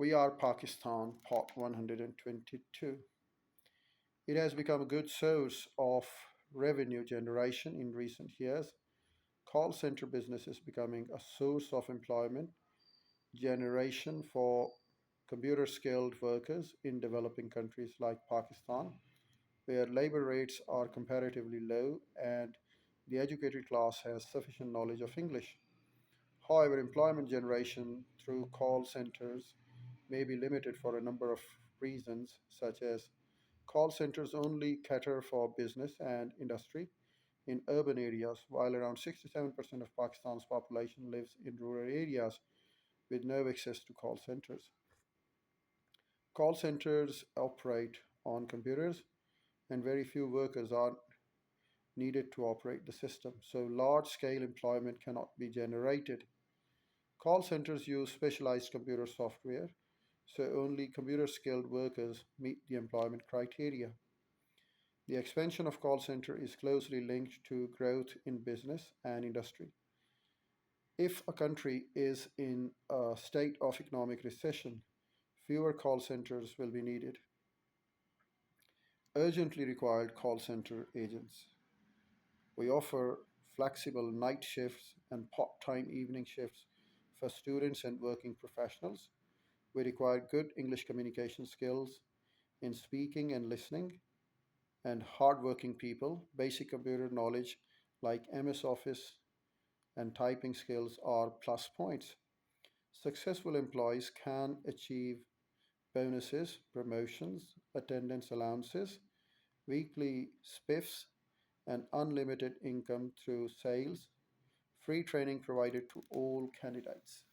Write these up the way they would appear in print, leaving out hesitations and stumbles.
We are Pakistan, Part 122. It has become a good source of revenue generation in recent years. Call center business is becoming a source of employment generation for computer skilled workers in developing countries like Pakistan, where labor rates are comparatively low and the educated class has sufficient knowledge of English. However, employment generation through call centers may be limited for a number of reasons, such as call centers only cater for business and industry in urban areas, while around 67% of Pakistan's population lives in rural areas with no access to call centers. Call centers operate on computers, and very few workers are needed to operate the system, so large scale employment cannot be generated. Call centers use specialized computer software, so only computer skilled workers meet the employment criteria. The expansion of call center is closely linked to growth in business and industry. If a country is in a state of economic recession, fewer call centers will be needed. Urgently required call center agents. We offer flexible night shifts and part time evening shifts for students and working professionals. We require good English communication skills in speaking and listening, and hardworking people. Basic computer knowledge like MS Office and typing skills are plus points. Successful employees can achieve bonuses, promotions, attendance allowances, weekly spiffs, and unlimited income through sales. Free training provided to all candidates.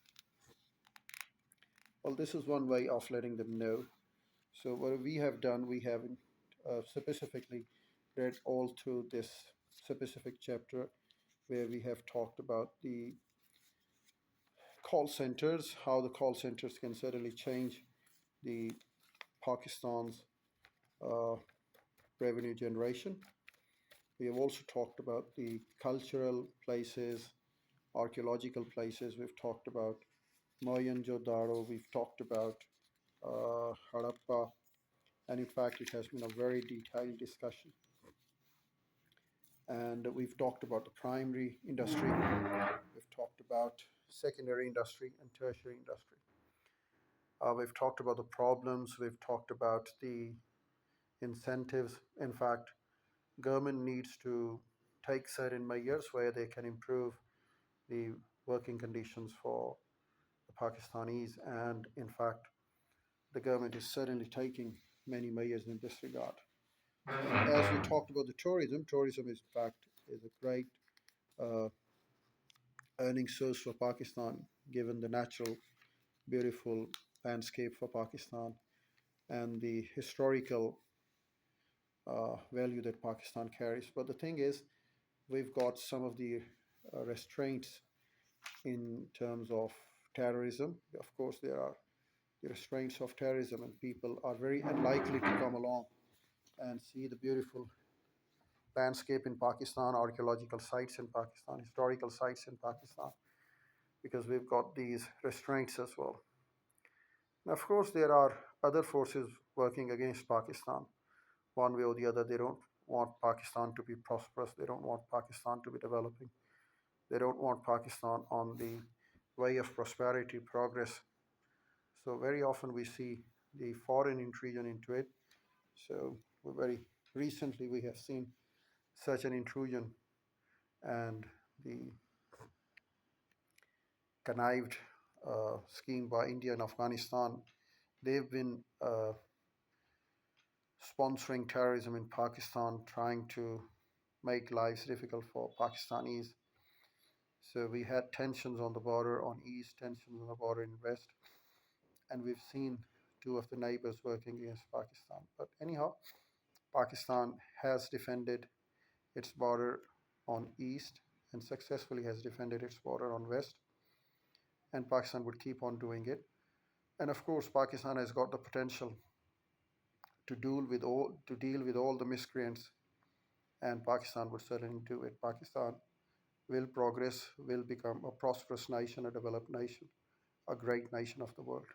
Well, this is one way of letting them know. So, what we have done, we have specifically read all through this specific chapter where we have talked about the call centers, how the call centers can certainly change the Pakistan's uh, revenue generation. We have also talked about the cultural places, archaeological places. We've talked about Mohenjo-daro. We've talked about Harappa, and in fact, it has been a very detailed discussion. And we've talked about the primary industry. We've talked about secondary industry and tertiary industry. We've talked about the problems. We've talked about the incentives. In fact, government needs to take certain measures where they can improve the working conditions for the Pakistanis. And in fact, the government is certainly taking many measures in this regard. As we talked about the tourism, tourism is in fact is a great uh, earning source for Pakistan, given the natural, beautiful landscape for Pakistan and the historical value that Pakistan carries. But the thing is, we've got some of the restraints in terms of terrorism. Of course, there are the restraints of terrorism, and people are very unlikely to come along and see the beautiful landscape in Pakistan, archaeological sites in Pakistan, historical sites in Pakistan, because we've got these restraints as well. And of course, there are other forces working against Pakistan, one way or the other. They don't want Pakistan to be prosperous. They don't want Pakistan to be developing. They don't want Pakistan on the way of prosperity, progress. So very often we see the foreign intrusion into it. So very recently we have seen such an intrusion, and the connived scheme by India and Afghanistan. They've been sponsoring terrorism in Pakistan, trying to make lives difficult for Pakistanis. So we had tensions on the border on east, tensions on the border in west, and we've seen two of the neighbors working against Pakistan. But anyhow, Pakistan has defended its border on east and successfully has defended its border on west, and Pakistan would keep on doing it. And of course, Pakistan has got the potential to deal with all the miscreants, and Pakistan would certainly do it. Pakistan will progress, will become a prosperous nation, a developed nation, a great nation of the world.